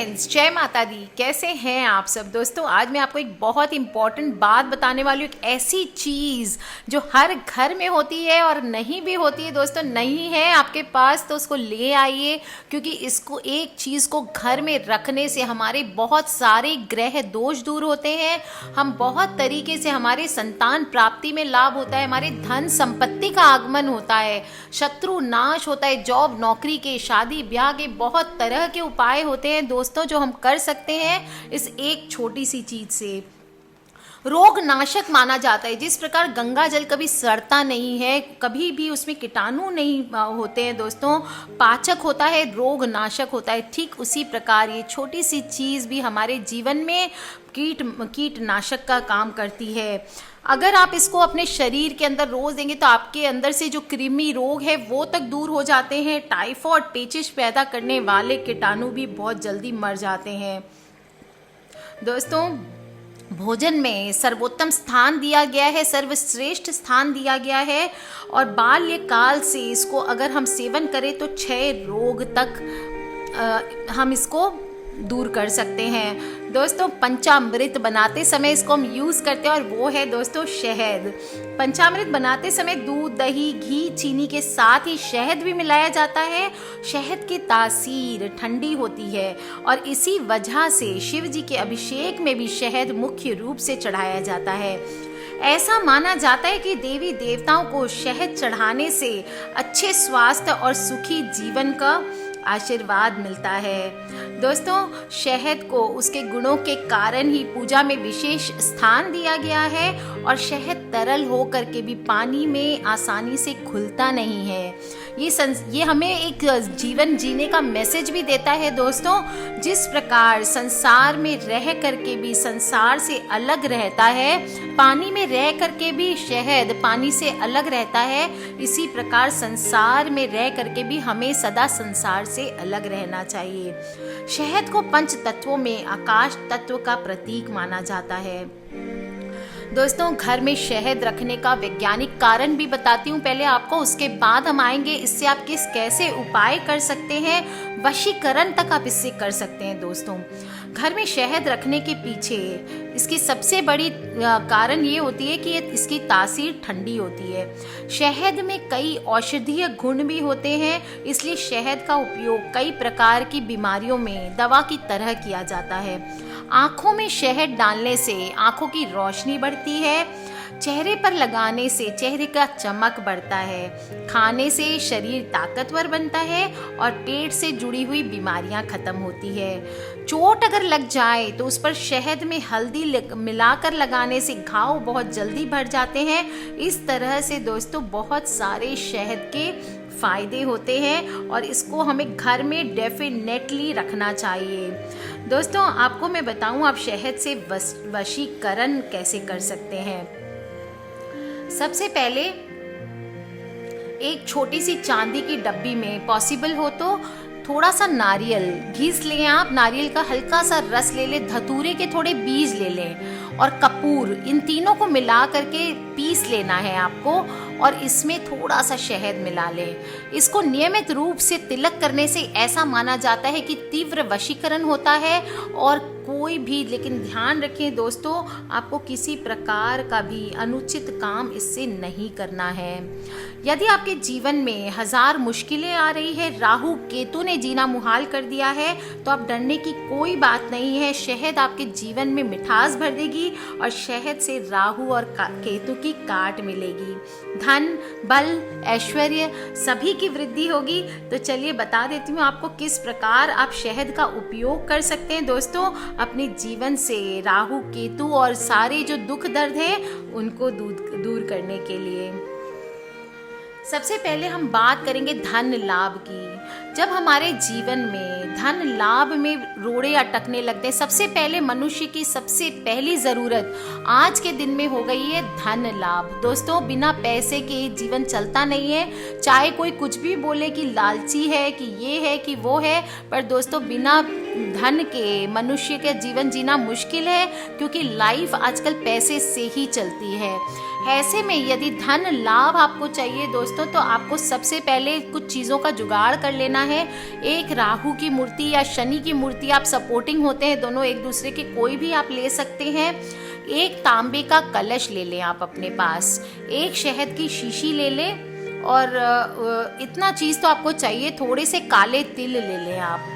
Friends, जय माता दी। कैसे हैं आप सब दोस्तों? आज मैं आपको एक बहुत इंपॉर्टेंट बात बताने वाली हूँ। एक ऐसी चीज़ जो हर घर में होती है और नहीं भी होती है दोस्तों। नहीं है आपके पास तो उसको ले आइए, क्योंकि इसको एक चीज़ को घर में रखने से हमारे बहुत सारे ग्रह दोष दूर होते हैं। हम बहुत तरीके से हमारे संतान प्राप्ति में लाभ होता है, हमारे धन संपत्ति का आगमन होता है, शत्रु नाश होता है, जॉब नौकरी के, शादी ब्याह के बहुत तरह के उपाय होते हैं दोस्तों जो हम कर सकते हैं इस एक छोटी सी चीज से। रोग नाशक माना जाता है। जिस प्रकार गंगा जल कभी सड़ता नहीं है, कभी भी उसमें कीटाणु नहीं होते हैं दोस्तों, पाचक होता है, रोग नाशक होता है, ठीक उसी प्रकार ये छोटी सी चीज़ भी हमारे जीवन में कीटनाशक का काम करती है। अगर आप इसको अपने शरीर के अंदर रोज देंगे तो आपके अंदर से जो कृमि रोग है वो तक दूर हो जाते हैं। टाइफॉइड, पेचिश पैदा करने वाले कीटाणु भी बहुत जल्दी मर जाते हैं। दोस्तों, भोजन में सर्वोत्तम स्थान दिया गया है, सर्वश्रेष्ठ स्थान दिया गया है, और बाल्यकाल से इसको अगर हम सेवन करें तो 6 रोग तक हम इसको दूर कर सकते हैं। दोस्तों, पंचामृत बनाते समय इसको हम यूज़ करते हैं और वो है दोस्तों शहद। पंचामृत बनाते समय दूध, दही, घी, चीनी के साथ ही शहद भी मिलाया जाता है। शहद की तासीर ठंडी होती है और इसी वजह से शिव जी के अभिषेक में भी शहद मुख्य रूप से चढ़ाया जाता है। ऐसा माना जाता है कि देवी देवताओं को शहद चढ़ाने से अच्छे स्वास्थ्य और सुखी जीवन का आशीर्वाद मिलता है। दोस्तों, शहद को उसके गुणों के कारण ही पूजा में विशेष स्थान दिया गया है, और शहद तरल हो करके भी पानी में आसानी से घुलता नहीं है। ये हमें एक जीवन जीने का मैसेज भी देता है दोस्तों। जिस प्रकार संसार में रह करके भी संसार से अलग रहता है, पानी में रह करके भी शहद पानी से अलग रहता है, इसी प्रकार संसार में रह करके भी हमें सदा संसार से अलग रहना चाहिए। शहद को पंच तत्वों में आकाश तत्व का प्रतीक माना जाता है। दोस्तों, घर में शहद रखने का वैज्ञानिक कारण भी बताती हूँ पहले आपको, उसके बाद हम आएंगे इससे आप कैसे उपाय कर सकते हैं, वशीकरण तक आप इससे कर सकते हैं। दोस्तों, घर में शहद रखने के पीछे इसकी सबसे बड़ी कारण ये होती है कि इसकी तासीर ठंडी होती है। शहद में कई औषधीय गुण भी होते हैं, इसलिए शहद का उपयोग कई प्रकार की बीमारियों में दवा की तरह किया जाता है। आँखों में शहद डालने से आँखों की रोशनी बढ़ती है, चेहरे पर लगाने से चेहरे का चमक बढ़ता है, खाने से शरीर ताकतवर बनता है और पेट से जुड़ी हुई बीमारियां खत्म होती है। चोट अगर लग जाए तो उस पर शहद में हल्दी मिलाकर लगाने से घाव बहुत जल्दी भर जाते हैं। इस तरह से दोस्तों बहुत सारे शहद के फायदे होते हैं और इसको हमें घर में डेफिनेटली रखना चाहिए। दोस्तों, आपको मैं बताऊं आप शहद से वशीकरण कैसे कर सकते हैं। सबसे पहले एक छोटी सी चांदी की डब्बी में पॉसिबल हो तो थोड़ा सा नारियल घिस लें आप, नारियल का हल्का सा रस ले लें, धतूरे के थोड़े बीज ले लें और कपूर, इन तीनों को मिला करके पीस लेना है आपको, और इसमें थोड़ा सा शहद मिला लें। इसको नियमित रूप से तिलक करने से ऐसा माना जाता है कि तीव्र वशीकरण होता है, और कोई भी, लेकिन ध्यान रखें दोस्तों, आपको किसी प्रकार का भी अनुचित काम इससे नहीं करना है। यदि आपके जीवन में 1000 मुश्किलें आ रही है, राहु केतु ने जीना मुहाल कर दिया है, तो आप डरने की कोई बात नहीं है। शहद आपके जीवन में मिठास भर देगी और शहद से राहु और केतु की काट मिलेगी। धन, बल, ऐश्वर्य सभी की वृद्धि होगी। तो चलिए बता देती हूँ आपको किस प्रकार आप शहद का उपयोग कर सकते हैं दोस्तों अपने जीवन से राहु केतु और सारे जो दुख दर्द हैं उनको दूर करने के लिए। सबसे पहले हम बात करेंगे धन लाभ की। जब हमारे जीवन में धन लाभ में रोड़े अटकने लगते हैं, सबसे पहले मनुष्य की सबसे पहली ज़रूरत आज के दिन में हो गई है धन लाभ। दोस्तों, बिना पैसे के जीवन चलता नहीं है। चाहे कोई कुछ भी बोले कि लालची है, कि ये है, कि वो है, पर दोस्तों बिना धन के मनुष्य के जीवन जीना मुश्किल है, क्योंकि लाइफ आजकल पैसे से ही चलती है। ऐसे में यदि धन लाभ आपको चाहिए दोस्तों, तो आपको सबसे पहले कुछ चीज़ों का जुगाड़ कर लेना है। एक राहु की मूर्ति या शनि की मूर्ति, आप सपोर्टिंग होते हैं दोनों एक दूसरे के, कोई भी आप ले सकते हैं। एक तांबे का कलश ले लें आप अपने पास, एक शहद की शीशी ले लें, और इतना चीज़ तो आपको चाहिए। थोड़े से काले तिल ले लें आप।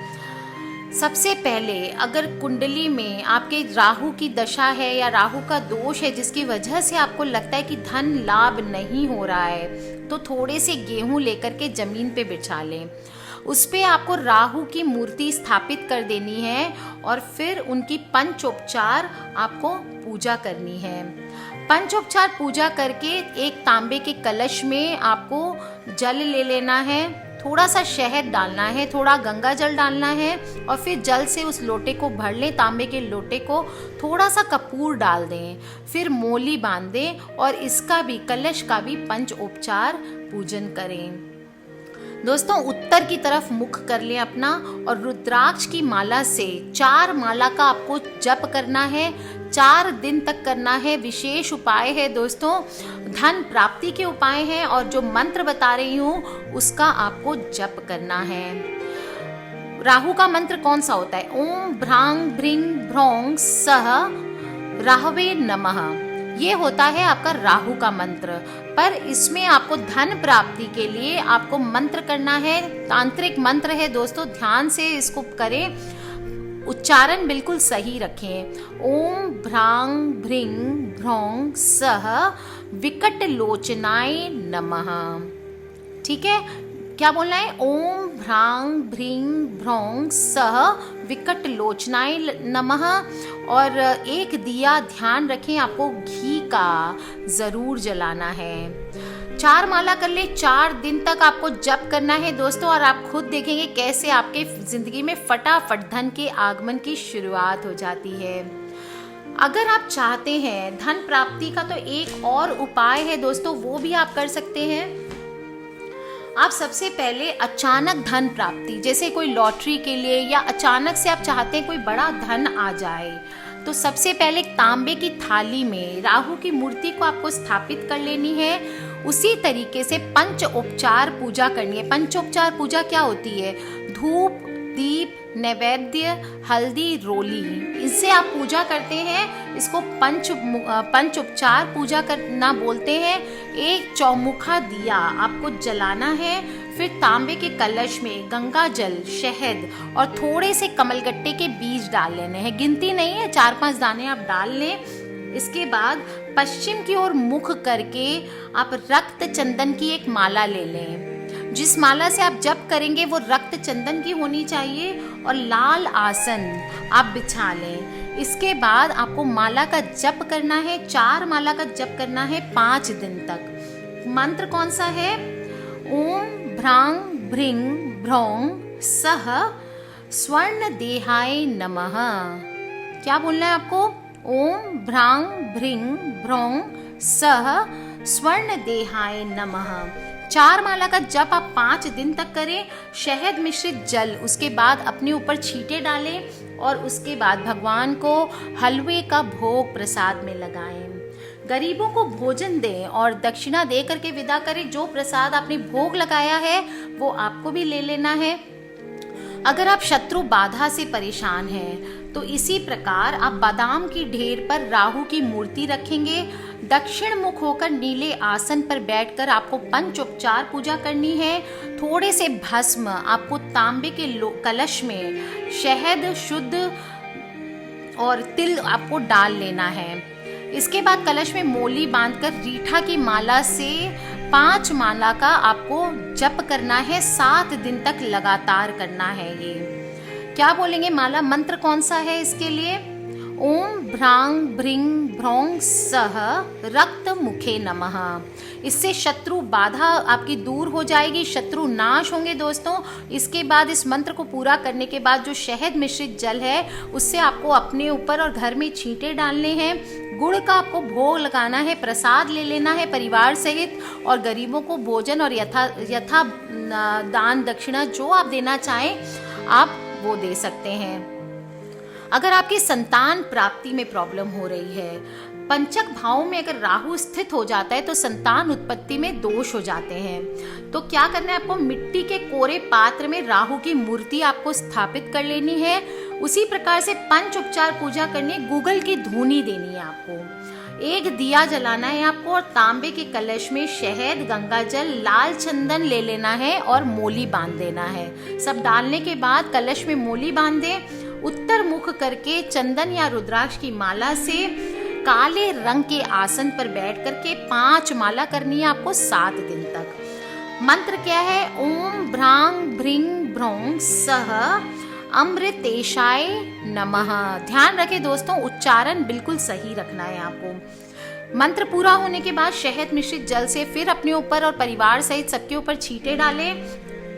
सबसे पहले अगर कुंडली में आपके राहु की दशा है या राहु का दोष है जिसकी वजह से आपको लगता है कि धन लाभ नहीं हो रहा है, तो थोड़े से गेहूं लेकर के जमीन पे बिछा लें। उस पे आपको राहु की मूर्ति स्थापित कर देनी है और फिर उनकी पंचोपचार आपको पूजा करनी है। पंचोपचार पूजा करके एक तांबे के कलश में आपको जल ले लेना है, थोड़ा सा शहद डालना है, थोड़ा गंगा जल डालना है, और फिर जल से उस लोटे को भर लें, तांबे के लोटे को। थोड़ा सा कपूर डाल दें, फिर मोली बांध दें और इसका भी, कलश का भी पंचोपचार पूजन करें। दोस्तों उत्तर की तरफ मुख कर लें अपना, और रुद्राक्ष की माला से 4 माला का आपको जप करना है, 4 दिन तक करना है। विशेष उपाय है दोस्तों, धन प्राप्ति के उपाय हैं, और जो मंत्र बता रही हूँ उसका आपको जप करना है। राहु का मंत्र कौन सा होता है? ओम भ्रांग भ्रिंग भ्रौंग सह राहवे नमः, ये होता है आपका राहु का मंत्र। पर इसमें आपको धन प्राप्ति के लिए आपको मंत्र करना है, तांत्रिक मंत्र है दोस्तों, ध्यान से इसको करें, उच्चारण बिल्कुल सही रखें। ओम भ्रांग भ्रिंग भ्रौंग सह विकट लोचनाय नमः। ठीक है, क्या बोलना है? ओम भ्रांग भ्रिंग भ्रौंग सह विकट लोचनाय नमः। और एक दिया ध्यान रखें, आपको घी का जरूर जलाना है। 4 माला कर ले, 4 दिन तक आपको जप करना है दोस्तों, और आप खुद देखेंगे कैसे आपके जिंदगी में फटाफट धन के आगमन की शुरुआत हो जाती है। अगर आप चाहते हैं धन प्राप्ति का, तो एक और उपाय है दोस्तों, वो भी आप कर सकते हैं। आप सबसे पहले अचानक धन प्राप्ति, जैसे कोई लॉटरी के लिए, या अचानक से आप चाहते हैं कोई बड़ा धन आ जाए, तो सबसे पहले तांबे की थाली में राहु की मूर्ति को आपको स्थापित कर लेनी है। उसी तरीके से पंचोपचार पूजा करनी है। पंचोपचार पूजा क्या होती है? धूप, दीप, नैवेद्य, हल्दी, रोली, इससे आप पूजा करते हैं। इसको पंचोपचार पूजा करना बोलते हैं। एक चौमुखा दिया आपको जलाना है, फिर तांबे के कलश में गंगा जल, शहद और थोड़े से कमलगट्टे के बीज डाल लेने हैं। गिनती नहीं है, 4-5 दाने आप डाल लें। इसके बाद पश्चिम की ओर मुख करके आप रक्त चंदन की एक माला ले लें। जिस माला से आप जप करेंगे वो रक्त चंदन की होनी चाहिए, और लाल आसन आप बिछा लें। इसके बाद आपको माला का जप करना है, 4 माला का जप करना है 5 दिन तक। मंत्र कौन सा है? ओम भ्रांग भ्रिंग भ्रौंग सह स्वर्ण देहाय नमः। क्या बोलना है आपको? ओम भ्रांग भ्रिंग भ्रौंग सह स्वर्ण देहाय नमः। 4 माला का जप आप 5 दिन तक करें। शहद मिश्रित जल उसके बाद अपने ऊपर छींटे डालें, और उसके बाद भगवान को हलवे का भोग प्रसाद में लगाएं। गरीबों को भोजन दें और दक्षिणा दे करके विदा करें। जो प्रसाद आपने भोग लगाया है वो आपको भी ले लेना है। अगर आप शत्रु बाधा से परेशान हैं तो इसी प्रकार आप बादाम की ढेर पर राहु की मूर्ति रखेंगे। दक्षिण मुख होकर नीले आसन पर बैठकर आपको पंचोपचार पूजा करनी है। थोड़े से भस्म आपको तांबे के कलश में शहद, शुद्ध और तिल आपको डाल लेना है। इसके बाद कलश में मोली बांधकर रीठा की माला से 5 माला का आपको जप करना है। 7 दिन तक लगातार करना है। ये क्या बोलेंगे? माला मंत्र कौन सा है इसके लिए? ओम भ्रांग भ्रिंग भ्रौंग सह रक्त मुखे नमः। इससे शत्रु बाधा आपकी दूर हो जाएगी, शत्रु नाश होंगे दोस्तों। इसके बाद इस मंत्र को पूरा करने के बाद जो शहद मिश्रित जल है उससे आपको अपने ऊपर और घर में छींटे डालने हैं। गुड़ का आपको भोग लगाना है, प्रसाद ले लेना है परिवार सहित, और गरीबों को भोजन और यथा दान दक्षिणा जो आप देना चाहें आप वो दे सकते हैं। अगर आपकी संतान प्राप्ति में प्रॉब्लम हो रही है, पंचक भाव में अगर राहु स्थित हो जाता है तो संतान उत्पत्ति में दोष हो जाते हैं, तो क्या करना है आपको, मिट्टी के कोरे पात्र में राहु की मूर्ति आपको स्थापित कर लेनी है। उसी प्रकार से पंच उपचार पूजा करनी है, गूगल की धूनी देनी है आपको, एक दिया जलाना है आपको और तांबे के कलश में शहद, गंगा जल, लाल चंदन ले लेना है और मोली बांध देना है। सब डालने के बाद कलश में मोली बांध दें, उत्तर मुख करके चंदन या रुद्राक्ष की माला से काले रंग के आसन पर बैठ करके 5 माला करनी है आपको 7 दिन तक। मंत्र क्या है, ओम भ्रांग भ्रिंग भ्रौंग सह अमृतेशाय नमः। ध्यान रखें दोस्तों, उच्चारण बिल्कुल सही रखना है आपको। मंत्र पूरा होने के बाद शहद मिश्रित जल से फिर अपने ऊपर और परिवार सहित सबके ऊपर छींटे डालें,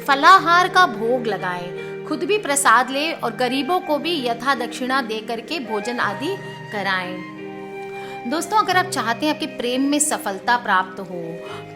फलाहार का भोग लगाएं, खुद भी प्रसाद ले और गरीबों को भी यथा दक्षिणा दे करके भोजन आदि कराएं। दोस्तों, अगर आप चाहते हैं आपके प्रेम में सफलता प्राप्त हो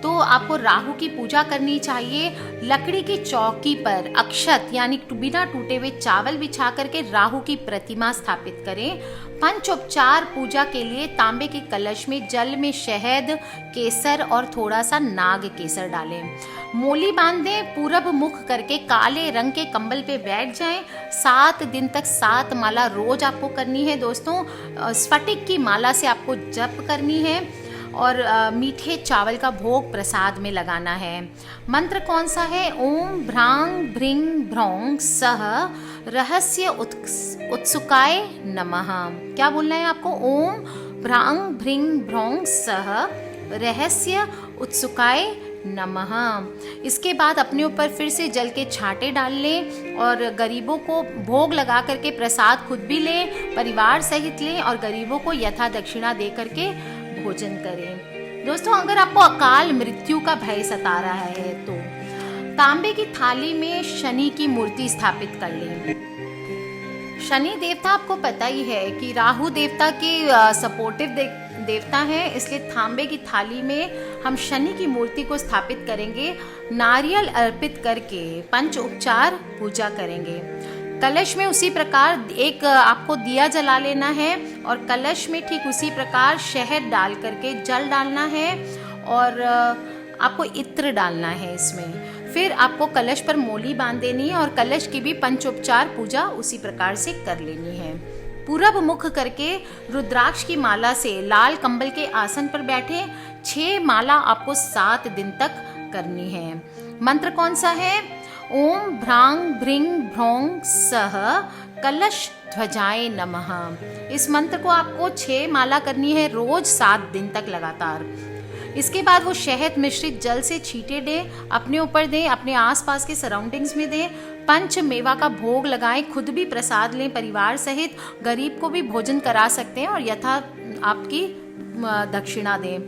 तो आपको राहु की पूजा करनी चाहिए। लकड़ी की चौकी पर अक्षत यानी बिना टूटे हुए चावल बिछा करके राहु की प्रतिमा स्थापित करें। पंचोपचार पूजा के लिए तांबे के कलश में जल में शहद, केसर और थोड़ा सा नाग केसर डालें। मोली बांधें, पूरब मुख करके काले रंग के कंबल पे बैठ जाएं। 7 दिन तक 7 माला रोज आपको करनी है दोस्तों। स्फटिक की माला से आपको जप करनी है और मीठे चावल का भोग प्रसाद में लगाना है। मंत्र कौन सा है, ओम भ्रांग भ्रिंग भ्रौंग सह रहस्य उत्सुकाय नमः। क्या बोलना है आपको, ओम भ्रांग भ्रिंग भ्रौंग सह रहस्य उत्सुकाय नमः। इसके बाद अपने ऊपर फिर से जल के छांटे डाल लें और गरीबों को भोग लगा करके प्रसाद खुद भी लें, परिवार सहित लें और गरीबों को यथा दक्षिणा दे करके भोजन करें। दोस्तों, अगर आपको अकाल मृत्यु का भय सता रहा है तो तांबे की थाली में शनि की मूर्ति स्थापित कर लें। शनि देवता आपको पता ही है कि राहु देवता के सपोर्टिव देवता हैं, इसलिए तांबे की थाली में हम शनि की मूर्ति को स्थापित करेंगे। नारियल अर्पित करके पंच उपचार पूजा करेंगे। कलश में उसी प्रकार एक आपको दिया जला लेना है और कलश में ठीक उसी प्रकार शहद डाल करके जल डालना है और आपको इत्र डालना है इसमें। फिर आपको कलश पर मोली बांध देनी है और कलश की भी पंचोपचार पूजा उसी प्रकार से कर लेनी है। पूरब मुख करके रुद्राक्ष की माला से लाल कंबल के आसन पर बैठे 6 माला आपको 7 दिन तक करनी है। मंत्र कौन सा है, ओम भ्रांग भ्रिंग भ्रौंग सह कलश ध्वजाय नमः। इस मंत्र को आपको 6 माला करनी है रोज 7 दिन तक लगातार। इसके बाद वो शहद मिश्रित जल से छींटे दें, अपने ऊपर दें, अपने आसपास के सराउंडिंग्स में दें। पंच मेवा का भोग लगाएं, खुद भी प्रसाद लें, परिवार सहित गरीब को भी भोजन करा सकते हैं और यथा आपकी दक्षिणा दें।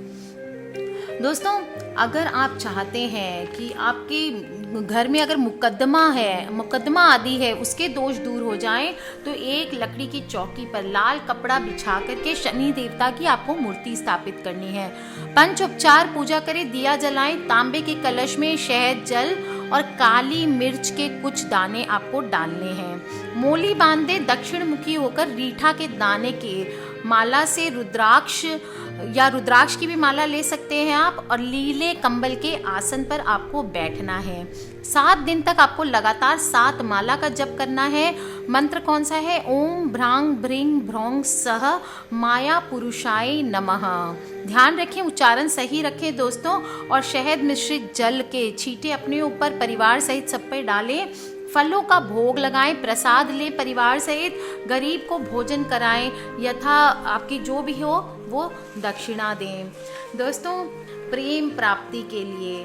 दोस्तों, अगर आप चाहते हैं कि आपके घर में अगर मुकद्दमा आदि है, उसके दोष दूर हो जाएं, तो एक लकड़ी की चौकी पर लाल कपड़ा बिछा करके शनि देवता की आपको मूर्ति स्थापित करनी है। पंचोपचार पूजा करें, दिया जलाएं, तांबे के कलश में शहद, जल और काली मिर्च के कुछ दाने आपको डालने हैं। मोली बांधे, दक्षिण मुखी होकर रीठा के दाने के माला से रुद्राक्ष की भी माला ले सकते हैं आप और लीले कंबल के आसन पर आपको बैठना है। 7 दिन तक आपको लगातार 7 माला का जप करना है। मंत्र कौन सा है, ओम भ्रांग भ्रिंग भ्रौंग सह माया पुरुषाय नमः। ध्यान रखें, उच्चारण सही रखें दोस्तों। और शहद मिश्रित जल के छींटे अपने ऊपर परिवार सहित सब पर डालें। फलों का भोग लगाएं, प्रसाद लें, परिवार सहित गरीब को भोजन कराएं, यथा आपकी जो भी हो वो दक्षिणा दें। दोस्तों, प्रेम प्राप्ति के लिए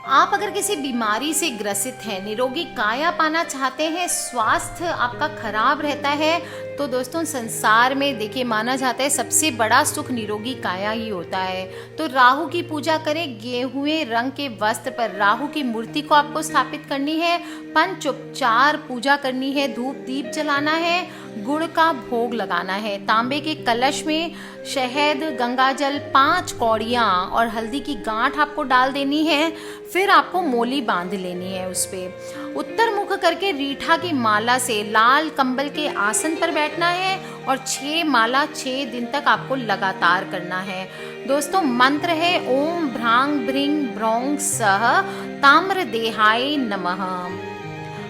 आप अगर किसी बीमारी से ग्रसित हैं, निरोगी काया पाना चाहते हैं, स्वास्थ्य आपका खराब रहता है, तो दोस्तों संसार में देखिए माना जाता है सबसे बड़ा सुख निरोगी काया ही होता है। तो राहु की पूजा करें, गेहुए रंग के वस्त्र पर राहु की मूर्ति को आपको स्थापित करनी है। पंचोपचार पूजा करनी है, धूप दीप जलाना है, गुड़ का भोग लगाना है। तांबे के कलश में शहद, गंगाजल, 5 कौड़ियाँ और हल्दी की गांठ आपको डाल देनी है। फिर आपको मोली बांध लेनी है उस पे। उत्तर मुख करके रीठा की माला से लाल कंबल के आसन पर बैठना है और 6 माला 6 दिन तक आपको लगातार करना है। दोस्तों मंत्र है ओम भ्रांग भ्रिंग ब्रौंग सह ताम्र देहाय नमः।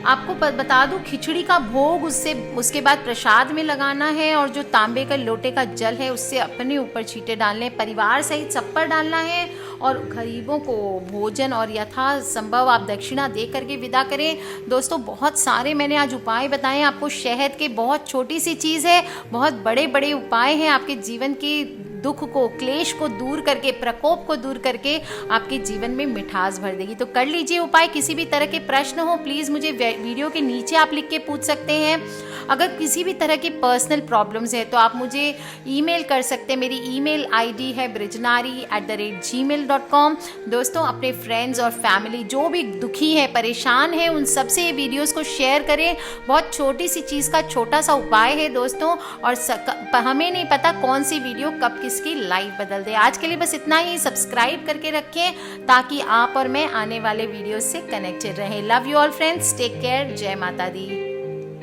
आपको बता दूं खिचड़ी का भोग उसके बाद प्रसाद में लगाना है और जो तांबे का लोटे का जल है उससे अपने ऊपर छींटे डालने, परिवार सहित सब पर डालना है और गरीबों को भोजन और यथासंभव आप दक्षिणा दे करके विदा करें। दोस्तों बहुत सारे मैंने आज उपाय बताए आपको। शहद के बहुत छोटी सी चीज़ है, बहुत बड़े बड़े उपाय हैं आपके जीवन के दुख को, क्लेश को दूर करके, प्रकोप को दूर करके आपके जीवन में मिठास भर देगी। तो कर लीजिए उपाय। किसी भी तरह के प्रश्न हो प्लीज़ मुझे वीडियो के नीचे आप लिख के पूछ सकते हैं। अगर किसी भी तरह की पर्सनल प्रॉब्लम्स है तो आप मुझे ईमेल कर सकते हैं। मेरी ईमेल आईडी है brijnari@gmail.com। दोस्तों अपने फ्रेंड्स और फैमिली जो भी दुखी है, परेशान है, उन सबसे ये वीडियोस को शेयर करें। बहुत छोटी सी चीज़ का छोटा सा उपाय है दोस्तों, और हमें नहीं पता कौन सी वीडियो कब किसकी लाइफ बदल दे। आज के लिए बस इतना ही। सब्सक्राइब करके रखें ताकि आप और मैं आने वाले वीडियो से कनेक्टेड रहें। Love you all friends, take care, जय माता दी।